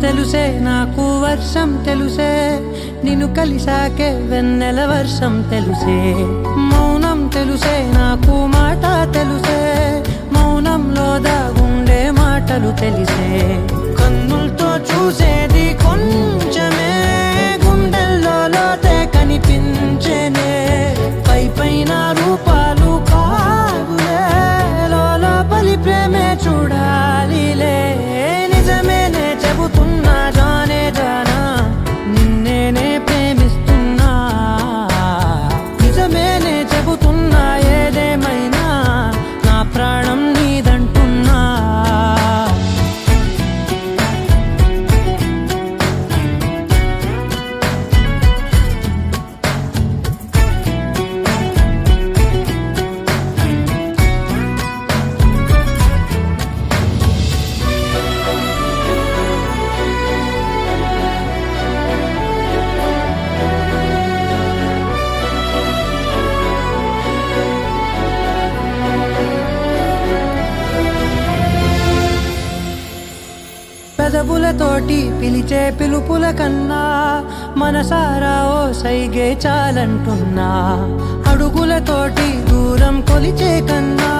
తెలుసే నాకు వర్షం తెలుసే నిన్ను కలిసాకే వెన్నెల వర్షం తెలుసే మౌనం తెలుసే నాకు మాట తెలుసే మౌనంలో దాగుండే మాటలు తెలిసే కన్నులతో చూసేది కొంచెమే గుండెల్లో లోతే కనిపించేనే పై పైన రూపాలు కాదులే లోపలి ప్రేమే చూడాలిలే నిజమేనే చెబుతున్నా జానే జానా నిన్నేనే ప్రేమిస్తున్నా నిజమేనే చెబుతున్నా ఏదేమైనా నా ప్రాణం నీదంటున్నా పెదవులతోటి పిలిచే పిలుపుల కన్నా మనసారా ఓ సైగే చాలంటున్నా అడుగులతోటి దూరం కొలిచే కన్నా